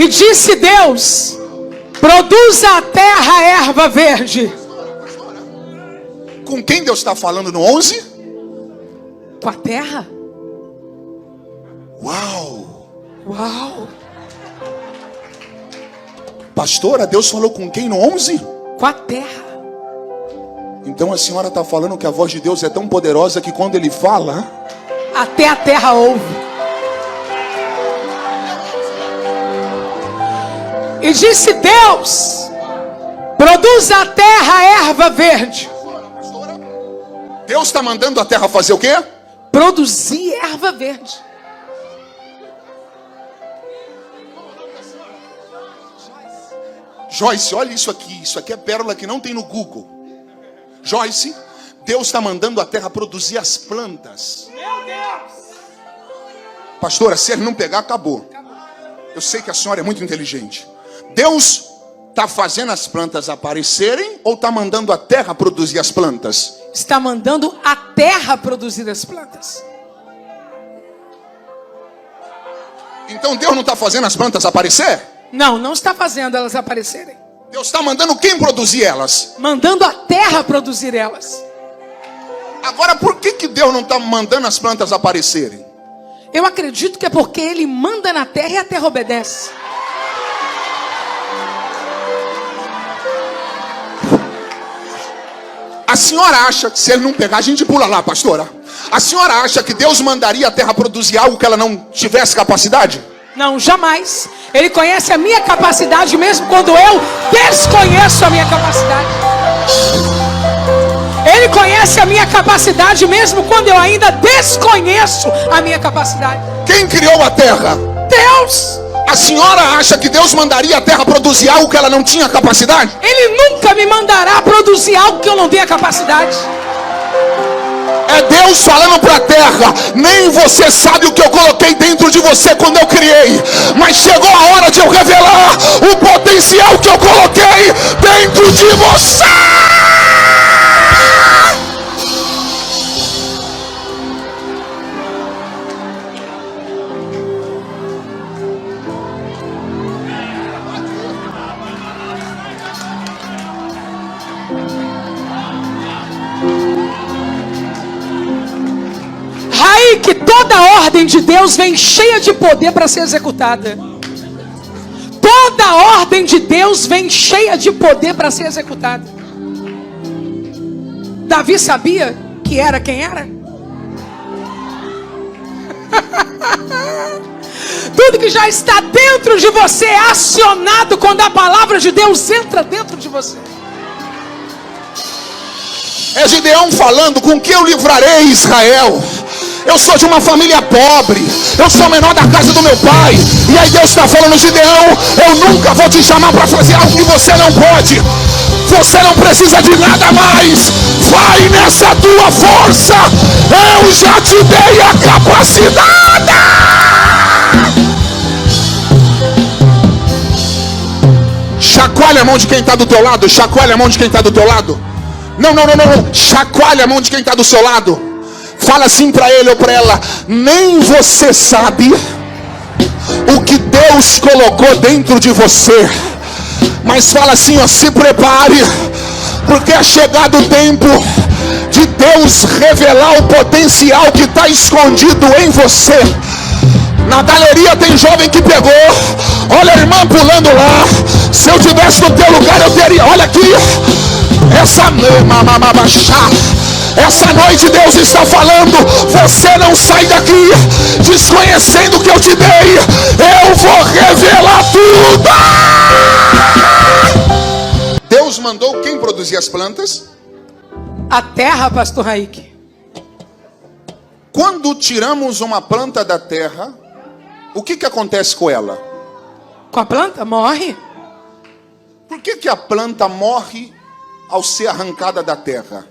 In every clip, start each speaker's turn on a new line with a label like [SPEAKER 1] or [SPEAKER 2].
[SPEAKER 1] E disse Deus: produza a terra erva verde.
[SPEAKER 2] Com quem Deus está falando no 11?
[SPEAKER 1] Com a terra?
[SPEAKER 2] Uau!
[SPEAKER 1] Uau!
[SPEAKER 2] Pastora, Deus falou com quem no 11?
[SPEAKER 1] Com a terra.
[SPEAKER 2] Então a senhora está falando que a voz de Deus é tão poderosa que quando Ele fala,
[SPEAKER 1] até a terra ouve. E disse Deus: produza a terra erva verde.
[SPEAKER 2] Deus está mandando a terra fazer o quê?
[SPEAKER 1] Produzir erva verde.
[SPEAKER 2] Joyce, olha isso aqui. Isso aqui é pérola que não tem no Google. Joyce, Deus está mandando a terra produzir as plantas.
[SPEAKER 1] Meu Deus!
[SPEAKER 2] Pastora, se ele não pegar, acabou. Eu sei que a senhora é muito inteligente. Deus está fazendo as plantas aparecerem ou está mandando a terra produzir as plantas?
[SPEAKER 1] Está mandando a terra produzir as plantas.
[SPEAKER 2] Então Deus não está fazendo as plantas aparecer?
[SPEAKER 1] Não, não está fazendo elas aparecerem.
[SPEAKER 2] Deus está mandando quem produzir elas?
[SPEAKER 1] Mandando a terra produzir elas.
[SPEAKER 2] Agora, por que Deus não está mandando as plantas aparecerem?
[SPEAKER 1] Eu acredito que é porque Ele manda na terra e a terra obedece.
[SPEAKER 2] A senhora acha que se ele não pegar, a gente pula lá, pastora? A senhora acha que Deus mandaria a terra produzir algo que ela não tivesse capacidade?
[SPEAKER 1] Não, jamais. Ele conhece a minha capacidade mesmo quando eu desconheço a minha capacidade. Ele conhece a minha capacidade mesmo quando eu ainda desconheço a minha capacidade.
[SPEAKER 2] Quem criou a terra?
[SPEAKER 1] Deus.
[SPEAKER 2] A senhora acha que Deus mandaria a terra produzir algo que ela não tinha capacidade?
[SPEAKER 1] Ele nunca me mandará produzir algo que eu não tenha capacidade.
[SPEAKER 2] É Deus falando para a terra: nem você sabe o que eu coloquei dentro de você quando eu criei, mas chegou a hora de eu revelar o potencial que eu coloquei dentro de você.
[SPEAKER 1] Que toda ordem de Deus vem cheia de poder para ser executada. Toda ordem de Deus vem cheia de poder para ser executada. Davi sabia que era quem era? Tudo que já está dentro de você é acionado quando a palavra de Deus entra dentro de você.
[SPEAKER 2] É Gideão falando: com que eu livrarei Israel? Eu sou de uma família pobre, eu sou o menor da casa do meu pai. E aí Deus está falando: Gideão, eu nunca vou te chamar para fazer algo que você não pode. Você não precisa de nada mais. Vai nessa tua força. Eu já te dei a capacidade. Chacoalha a mão de quem está do teu lado. Chacoalha a mão de quem está do teu lado. Não. Chacoalha a mão de quem está do seu lado. Fala assim para ele ou para ela: nem você sabe o que Deus colocou dentro de você. Mas fala assim, ó: se prepare, porque é chegado o tempo de Deus revelar o potencial que está escondido em você. Na galeria tem jovem que pegou. Olha a irmã pulando lá. Se eu tivesse no teu lugar, eu teria. Olha aqui. Essa noite Deus está falando: você não sai daqui desconhecendo o que eu te dei. Eu vou revelar tudo. Deus mandou quem produzir as plantas?
[SPEAKER 1] A terra, pastor Raik.
[SPEAKER 2] Quando tiramos uma planta da terra, o que acontece com ela?
[SPEAKER 1] Com a planta? Morre.
[SPEAKER 2] Por que a planta morre ao ser arrancada da terra?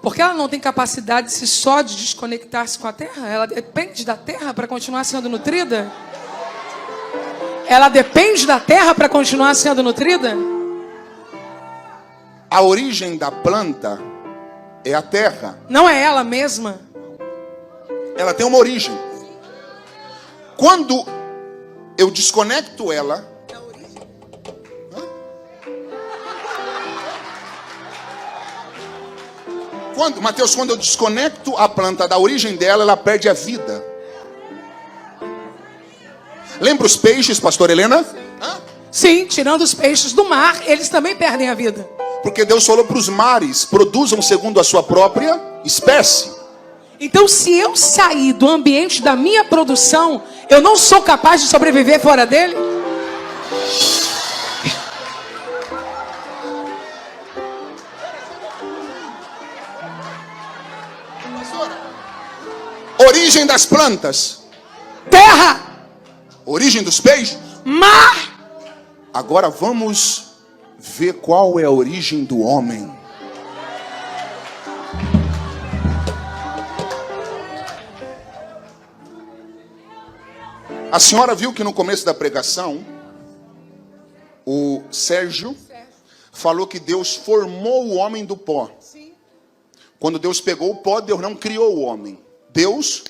[SPEAKER 1] Porque ela não tem capacidade só de desconectar-se com a terra. Ela depende da terra para continuar sendo nutrida. Ela depende da terra para continuar sendo nutrida.
[SPEAKER 2] A origem da planta é a terra.
[SPEAKER 1] Não é ela mesma.
[SPEAKER 2] Ela tem uma origem. Quando eu desconecto ela. Mateus, quando eu desconecto a planta da origem dela, ela perde a vida. Lembra os peixes, pastor Helena?
[SPEAKER 1] Sim, tirando os peixes do mar, eles também perdem a vida.
[SPEAKER 2] Porque Deus falou para os mares, produzam segundo a sua própria espécie.
[SPEAKER 1] Então, se eu sair do ambiente da minha produção, eu não sou capaz de sobreviver fora dele?
[SPEAKER 2] Origem das plantas.
[SPEAKER 1] Terra.
[SPEAKER 2] Origem dos peixes.
[SPEAKER 1] Mar.
[SPEAKER 2] Agora vamos ver qual é a origem do homem. A senhora viu que no começo da pregação, o Sérgio falou que Deus formou o homem do pó. Quando Deus pegou o pó, Deus não criou o homem. Deus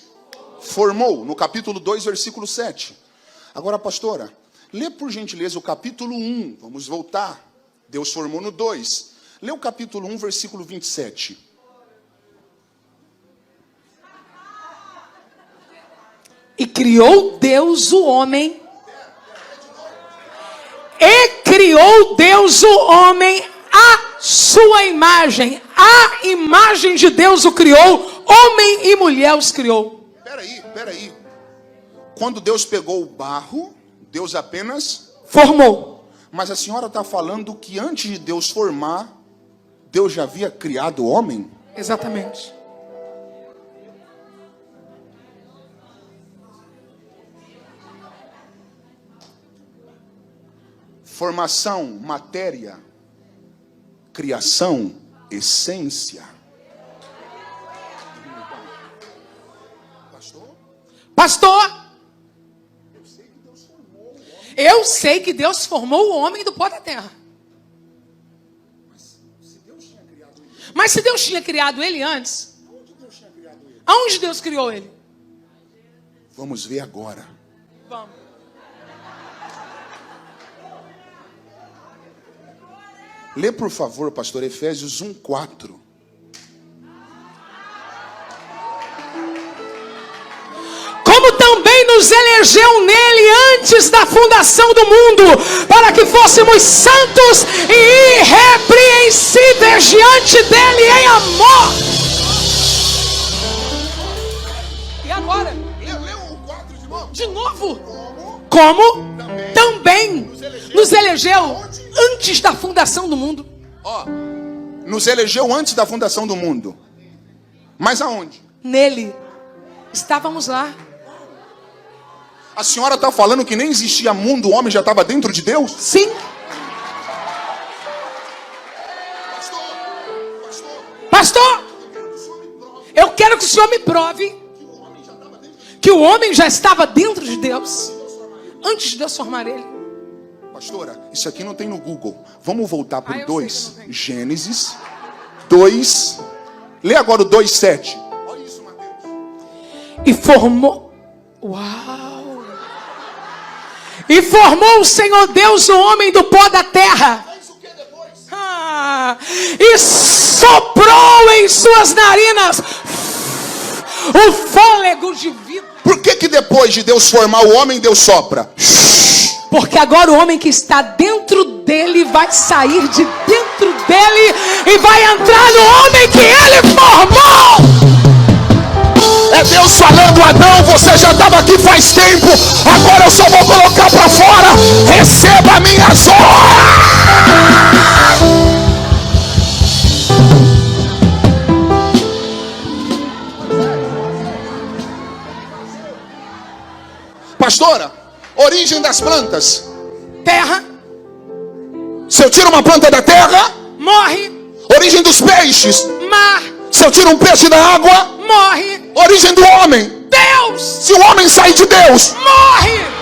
[SPEAKER 2] formou, no capítulo 2, versículo 7. Agora, pastora, lê por gentileza o capítulo 1. Vamos voltar. Deus formou no 2. Lê o capítulo 1, versículo 27.
[SPEAKER 1] E criou Deus o homem. E criou Deus o homem à sua imagem. A imagem de Deus o criou. Homem e mulher os criou.
[SPEAKER 2] Peraí. Quando Deus pegou o barro, Deus apenas
[SPEAKER 1] formou.
[SPEAKER 2] Mas a senhora está falando que antes de Deus formar, Deus já havia criado o homem?
[SPEAKER 1] Exatamente.
[SPEAKER 2] Formação, matéria. Criação, essência.
[SPEAKER 1] Pastor, eu sei que Deus formou o homem do pó da terra. Mas se Deus tinha criado ele antes, aonde Deus criou ele?
[SPEAKER 2] Vamos ver agora.
[SPEAKER 1] Vamos.
[SPEAKER 2] Lê, por favor, pastor, Efésios 1:4.
[SPEAKER 1] Como também nos elegeu nele antes da fundação do mundo, para que fôssemos santos e irrepreensíveis diante dele em amor. E agora?
[SPEAKER 2] Lê o 4 de novo.
[SPEAKER 1] De novo. Como também nos elegeu antes da fundação do mundo.
[SPEAKER 2] Nos elegeu antes da fundação do mundo. Mas aonde?
[SPEAKER 1] Nele. Estávamos lá.
[SPEAKER 2] A senhora está falando que nem existia mundo, o homem já estava dentro de Deus?
[SPEAKER 1] Sim. Pastor, eu quero que o senhor me prove que o homem já estava dentro de Deus antes de Deus formar ele.
[SPEAKER 2] Pastora, isso aqui não tem no Google. Vamos voltar para o 2.
[SPEAKER 1] sei
[SPEAKER 2] Gênesis 2. Lê agora o 2:7. Olha isso, Mateus.
[SPEAKER 1] E formou. Uau! E formou o Senhor Deus o homem do pó da terra. E soprou em suas narinas o fôlego de vida.
[SPEAKER 2] Por que depois de Deus formar o homem, Deus sopra?
[SPEAKER 1] Porque agora o homem que está dentro dele vai sair de dentro dele e vai entrar no homem que ele formou.
[SPEAKER 2] É Deus falando: Adão, você já estava aqui faz tempo, agora eu só vou colocar para fora. Receba a minha zorra. Pastora, origem das plantas.
[SPEAKER 1] Terra.
[SPEAKER 2] Se eu tiro uma planta da terra,
[SPEAKER 1] morre.
[SPEAKER 2] Origem dos peixes.
[SPEAKER 1] Mar.
[SPEAKER 2] Se eu tiro um peixe da água,
[SPEAKER 1] morre.
[SPEAKER 2] Origem do homem.
[SPEAKER 1] Deus.
[SPEAKER 2] Se o homem sair de Deus,
[SPEAKER 1] morre.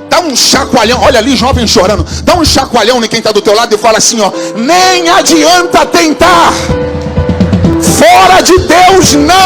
[SPEAKER 2] Dá um chacoalhão. Olha ali, jovem chorando. Dá um chacoalhão em quem está do teu lado e fala assim, ó: nem adianta tentar. palavra de Deus não